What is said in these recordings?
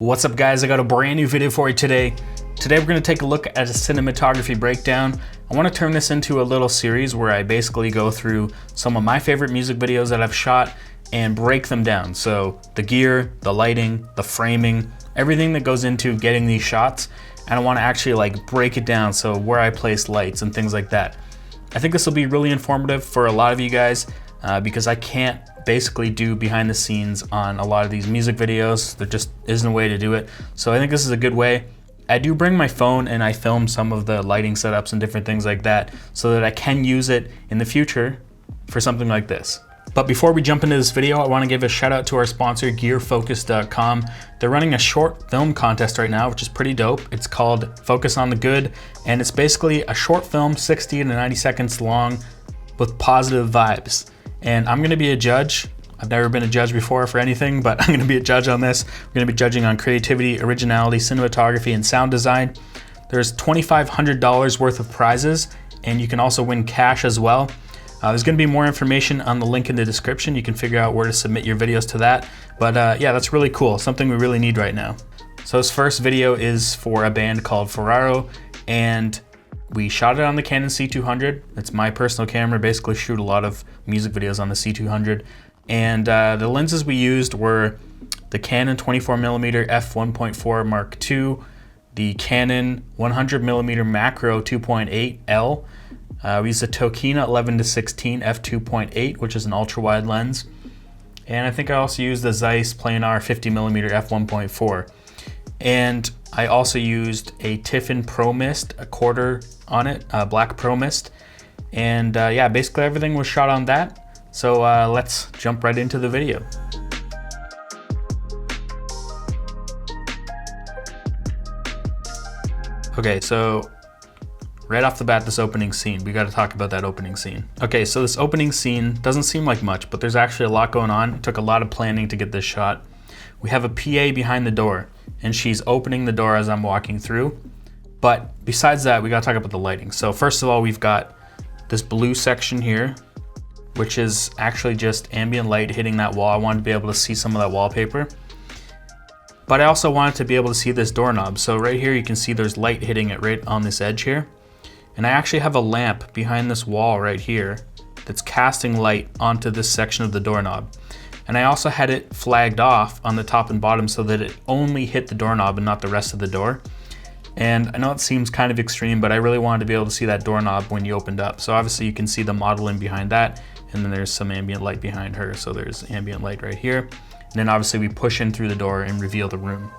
What's up guys, I got a brand new video for you today. Today we're going to take a look at a cinematography breakdown. I want to turn this into a little series where I basically go through some of my favorite music videos that I've shot and break them down. So the gear, the lighting, the framing, everything that goes into getting these shots. And I want to actually like break it down, so where I place lights and things like that. I think this will be really informative for a lot of you guys because I can't basically do behind the scenes on a lot of these music videos. There just isn't a way to do it. So I think this is a good way. I do bring my phone and I film some of the lighting setups and different things like that so that I can use it in the future for something like this. But before we jump into this video, I want to give a shout out to our sponsor, gearfocus.com. They're running a short film contest right now, which is pretty dope. It's called Focus on the Good, and it's basically a short film, 60 to 90 seconds long with positive vibes. And I'm gonna be a judge. I've never been a judge before for anything, but I'm gonna be a judge on this. We're gonna be judging on creativity, originality, cinematography, and sound design. There's $2,500 worth of prizes, and you can also win cash as well. There's gonna be more information on the link in the description. You can figure out where to submit your videos to that. But yeah, that's really cool, something we really need right now. So this first video is for a band called Ferraro, and we shot it on the Canon C200. It's my personal camera. Basically shoot a lot of music videos on the C200. And the lenses we used were the Canon 24mm f1.4 Mark II, the Canon 100mm macro 2.8L. We used a Tokina 11-16 f2.8, which is an ultra wide lens. And I think I also used the Zeiss Planar 50mm f1.4. And I also used a Tiffin Pro Mist, a quarter on it, black Pro Mist. And yeah, basically everything was shot on that. So let's jump right into the video. Okay, so right off the bat, this opening scene, we got to talk about that opening scene. Okay, so this opening scene doesn't seem like much, but there's actually a lot going on. It took a lot of planning to get this shot. We have a PA behind the door, and she's opening the door as I'm walking through. But besides that, we got to talk about the lighting. So first of all, we've got this blue section here, which is actually just ambient light hitting that wall. I wanted to be able to see some of that wallpaper. But I also wanted to be able to see this doorknob. So right here, you can see there's light hitting it right on this edge here. And I actually have a lamp behind this wall right here that's casting light onto this section of the doorknob. And I also had it flagged off on the top and bottom so that it only hit the doorknob and not the rest of the door. And I know it seems kind of extreme, but I really wanted to be able to see that doorknob when you opened up. So obviously you can see the modeling behind that, and then there's some ambient light behind her. So there's ambient light right here. And then obviously we push in through the door and reveal the room.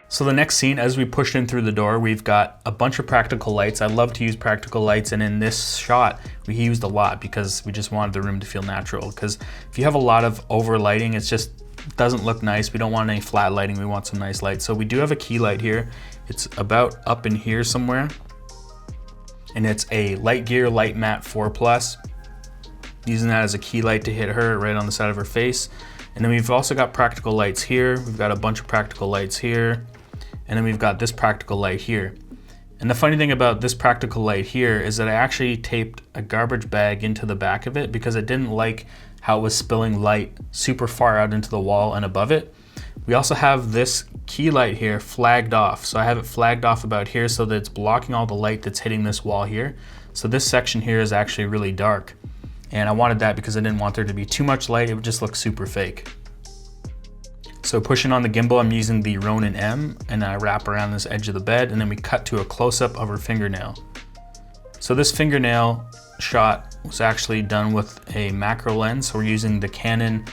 So the next scene, as we push in through the door, we've got a bunch of practical lights. I love to use practical lights, and in this shot, we used a lot because we just wanted the room to feel natural. Because if you have a lot of over lighting, it just doesn't look nice. We don't want any flat lighting, we want some nice light. So we do have a key light here. It's about up in here somewhere. And it's a Light Gear Light Matte 4+. Using that as a key light to hit her right on the side of her face. And then we've also got practical lights here. We've got a bunch of practical lights here. And then we've got this practical light here. And the funny thing about this practical light here is that I actually taped a garbage bag into the back of it because I didn't like how it was spilling light super far out into the wall and above it. We also have this key light here flagged off. So I have it flagged off about here so that it's blocking all the light that's hitting this wall here. So this section here is actually really dark. And I wanted that because I didn't want there to be too much light. It would just look super fake. So pushing on the gimbal, I'm using the Ronin M, and I wrap around this edge of the bed, and then we cut to a close-up of her fingernail. So this fingernail shot was actually done with a macro lens. So we're using the Canon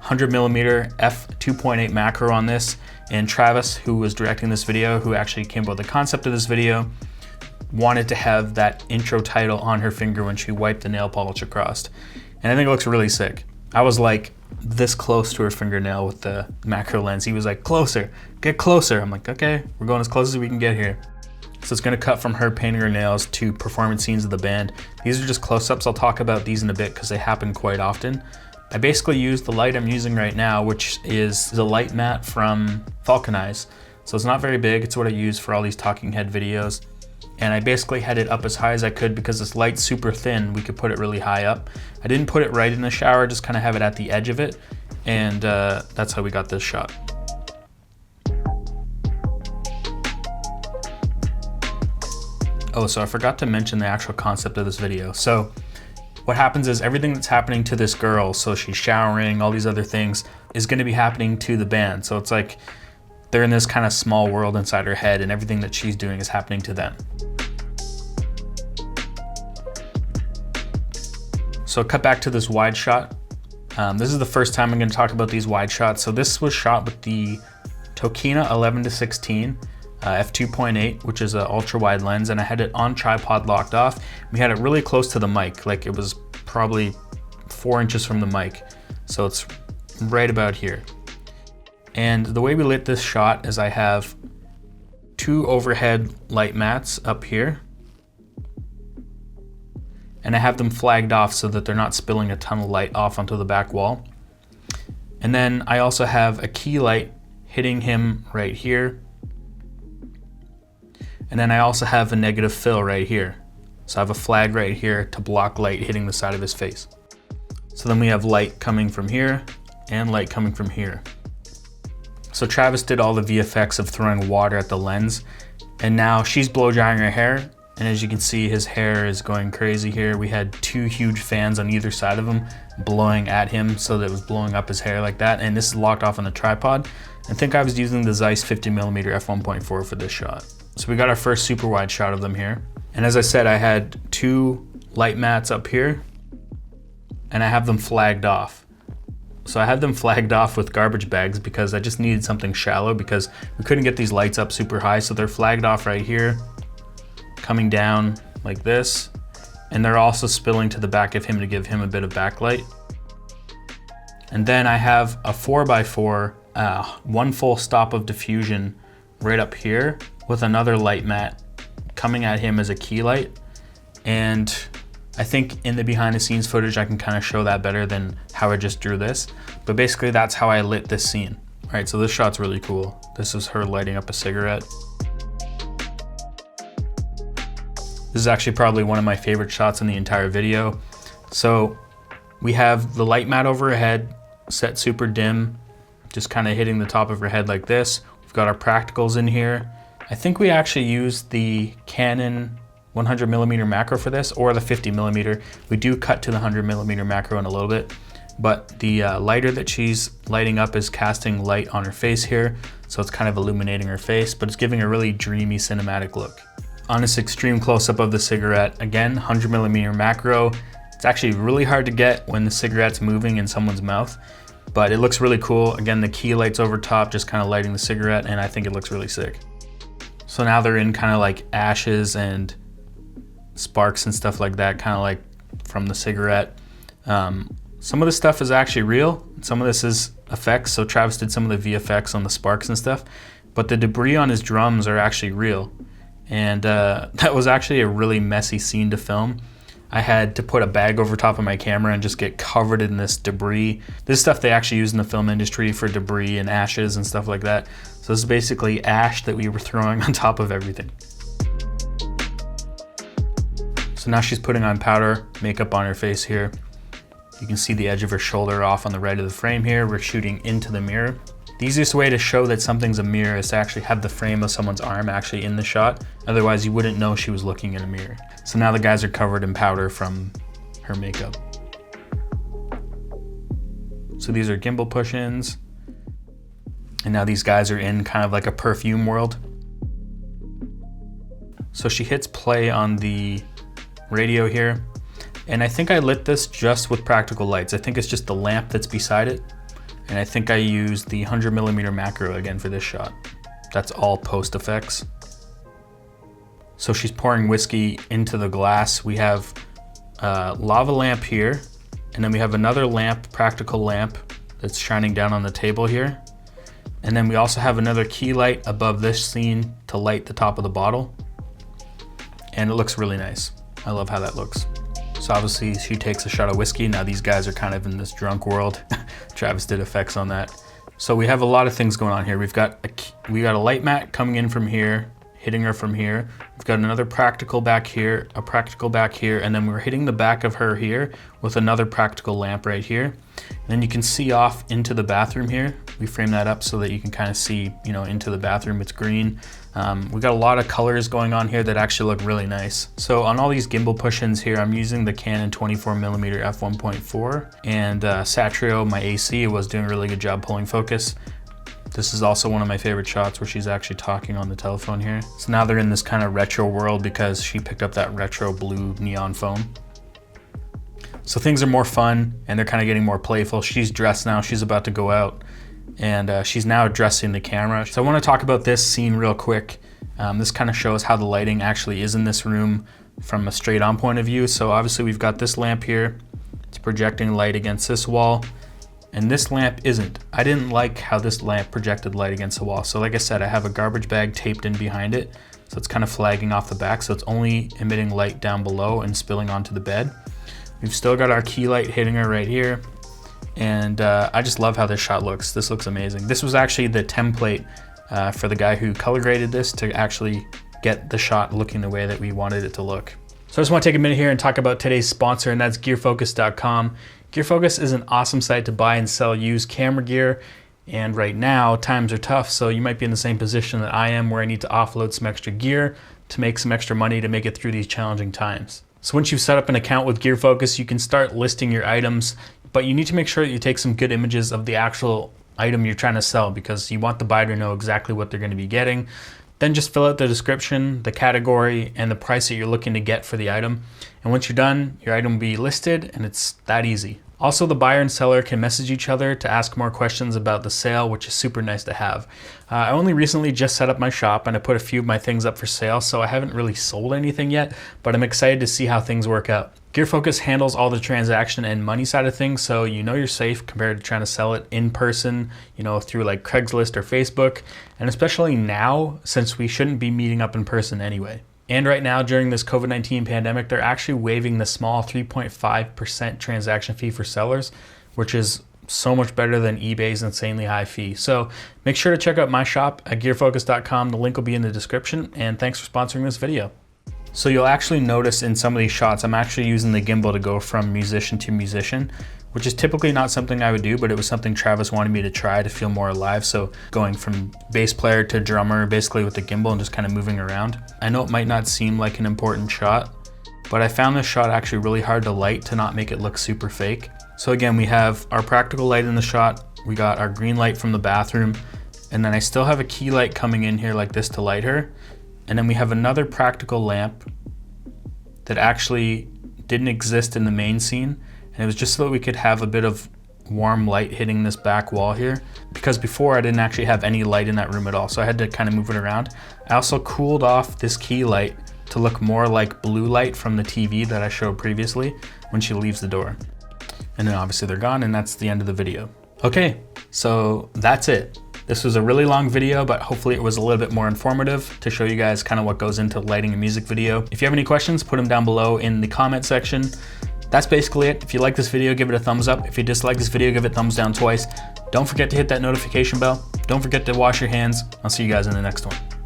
100mm f2.8 macro on this, and Travis, who was directing this video, who actually came up with the concept of this video, wanted to have that intro title on her finger when she wiped the nail polish across. And I think it looks really sick. I was like this close to her fingernail with the macro lens. He was like, closer, get closer. I'm like, okay, we're going as close as we can get here. So it's gonna cut from her painting her nails to performance scenes of the band. These are just close-ups. I'll talk about these in a bit because they happen quite often. I basically use the light I'm using right now, which is the light mat from Falcon Eyes. So it's not very big. It's what I use for all these talking head videos. and I basically had it up as high as I could because this light's super thin, we could put it really high up. I didn't put it right in the shower, just kind of have it at the edge of it, and that's how we got this shot. Oh, so I forgot to mention the actual concept of this video. So what happens is everything that's happening to this girl, so she's showering, all these other things, is gonna be happening to the band. So it's like they're in this kind of small world inside her head, and everything that she's doing is happening to them. So cut back to this wide shot. This is the first time I'm gonna talk about these wide shots. So this was shot with the Tokina 11-16 f2.8, which is an ultra wide lens, and I had it on tripod locked off. We had it really close to the mic, like it was probably 4 inches from the mic. So it's right about here. And the way we lit this shot is I have 2 overhead light mats up here, and I have them flagged off so that they're not spilling a ton of light off onto the back wall. And then I also have a key light hitting him right here. And then I also have a negative fill right here. So I have a flag right here to block light hitting the side of his face. So then we have light coming from here and light coming from here. So Travis did all the VFX of throwing water at the lens, and now she's blow drying her hair. And as you can see, his hair is going crazy here. We had 2 huge fans on either side of him blowing at him so that it was blowing up his hair like that. And this is locked off on the tripod. I think I was using the Zeiss 50mm f1.4 for this shot. So we got our first super wide shot of them here. And as I said, I had 2 light mats up here, and I have them flagged off. So I had them flagged off with garbage bags because I just needed something shallow because we couldn't get these lights up super high. So they're flagged off right here, coming down like this, and they're also spilling to the back of him to give him a bit of backlight. And then I have a 4x4, 1 full stop of diffusion right up here with another light mat coming at him as a key light. And I think in the behind the scenes footage I can kind of show that better than how I just drew this. But basically that's how I lit this scene. All right, so this shot's really cool. This is her lighting up a cigarette. This is actually probably one of my favorite shots in the entire video. So we have the light mat over her head, set super dim, just kind of hitting the top of her head like this. We've got our practicals in here. I think we actually used the Canon 100mm macro for this, or the 50mm. We do cut to the 100mm macro in a little bit, but the lighter that she's lighting up is casting light on her face here. So it's kind of illuminating her face, but it's giving a really dreamy cinematic look. On this extreme close-up of the cigarette, again, 100mm macro. It's actually really hard to get when the cigarette's moving in someone's mouth, but it looks really cool. Again, the key light's over top, just kind of lighting the cigarette, and I think it looks really sick. So now they're in kind of like ashes and sparks and stuff like that, kind of like from the cigarette. Some of the stuff is actually real. Some of this is effects. So Travis did some of the VFX on the sparks and stuff, but the debris on his drums are actually real. And that was actually a really messy scene to film. I had to put a bag over top of my camera and just get covered in this debris. This stuff they actually use in the film industry for debris and ashes and stuff like that. So this is basically ash that we were throwing on top of everything. So now she's putting on powder, makeup on her face here. You can see the edge of her shoulder off on the right of the frame here. We're shooting into the mirror. The easiest way to show that something's a mirror is to actually have the frame of someone's arm actually in the shot. Otherwise, you wouldn't know she was looking in a mirror. So now the guys are covered in powder from her makeup. So these are gimbal push-ins. And now these guys are in kind of like a perfume world. So she hits play on the radio here. And I think I lit this just with practical lights. I think it's just the lamp that's beside it. And I think I used the 100mm macro again for this shot. That's all post effects. So she's pouring whiskey into the glass. We have a lava lamp here, and then we have another lamp, practical lamp, that's shining down on the table here. And then we also have another key light above this scene to light the top of the bottle. And it looks really nice. I love how that looks. So obviously she takes a shot of whiskey. Now these guys are kind of in this drunk world. Travis did effects on that. So we have a lot of things going on here. We got a light mat coming in from here, hitting her from here. We've got another practical back here, a practical back here, and then we're hitting the back of her here with another practical lamp right here. And then you can see off into the bathroom here. We frame that up so that you can kind of see, you know, into the bathroom. It's green. We got a lot of colors going on here that actually look really nice. So on all these gimbal push-ins here, I'm using the Canon 24mm f1.4, and Satrio, my AC, was doing a really good job pulling focus. This is also one of my favorite shots where she's actually talking on the telephone here. So now they're in this kind of retro world because she picked up that retro blue neon phone. So things are more fun and they're kind of getting more playful. She's dressed now, she's about to go out, and she's now addressing the camera. So I want to talk about this scene real quick. This kind of shows how the lighting actually is in this room from a straight on point of view. So obviously we've got this lamp here. It's projecting light against this wall. And this lamp isn't. I didn't like how this lamp projected light against the wall. So like I said, I have a garbage bag taped in behind it. So it's kind of flagging off the back. So it's only emitting light down below and spilling onto the bed. We've still got our key light hitting her right here. And I just love how this shot looks. This looks amazing. This was actually the template for the guy who color graded this to actually get the shot looking the way that we wanted it to look. So I just want to take a minute here and talk about today's sponsor, and that's gearfocus.com. Gearfocus is an awesome site to buy and sell used camera gear, and right now times are tough, so you might be in the same position that I am, where I need to offload some extra gear to make some extra money to make it through these challenging times. So once you've set up an account with GearFocus, you can start listing your items, but you need to make sure that you take some good images of the actual item you're trying to sell, because you want the buyer to know exactly what they're going to be getting. Then just fill out the description, the category, and the price that you're looking to get for the item. And once you're done, your item will be listed, and it's that easy. Also, the buyer and seller can message each other to ask more questions about the sale, which is super nice to have. I only recently just set up my shop and I put a few of my things up for sale, so I haven't really sold anything yet, but I'm excited to see how things work out. GearFocus handles all the transaction and money side of things, so you know you're safe compared to trying to sell it in person, you know, through like Craigslist or Facebook, and especially now since we shouldn't be meeting up in person anyway. And right now during this COVID-19 pandemic, they're actually waiving the small 3.5% transaction fee for sellers, which is so much better than eBay's insanely high fee. So make sure to check out my shop at gearfocus.com. The link will be in the description, and thanks for sponsoring this video. So you'll actually notice in some of these shots, I'm actually using the gimbal to go from musician to musician, which is typically not something I would do, but it was something Travis wanted me to try to feel more alive. So going from bass player to drummer, basically with the gimbal and just kind of moving around. I know it might not seem like an important shot, but I found this shot actually really hard to light to not make it look super fake. So again, we have our practical light in the shot. We got our green light from the bathroom, and then I still have a key light coming in here like this to light her. And then we have another practical lamp that actually didn't exist in the main scene. And it was just so that we could have a bit of warm light hitting this back wall here, because before I didn't actually have any light in that room at all. So I had to kind of move it around. I also cooled off this key light to look more like blue light from the TV that I showed previously when she leaves the door. And then obviously they're gone, and that's the end of the video. Okay, so that's it. This was a really long video, but hopefully it was a little bit more informative to show you guys kind of what goes into lighting a music video. If you have any questions, put them down below in the comment section. That's basically it. If you like this video, give it a thumbs up. If you dislike this video, give it thumbs down twice. Don't forget to hit that notification bell. Don't forget to wash your hands. I'll see you guys in the next one.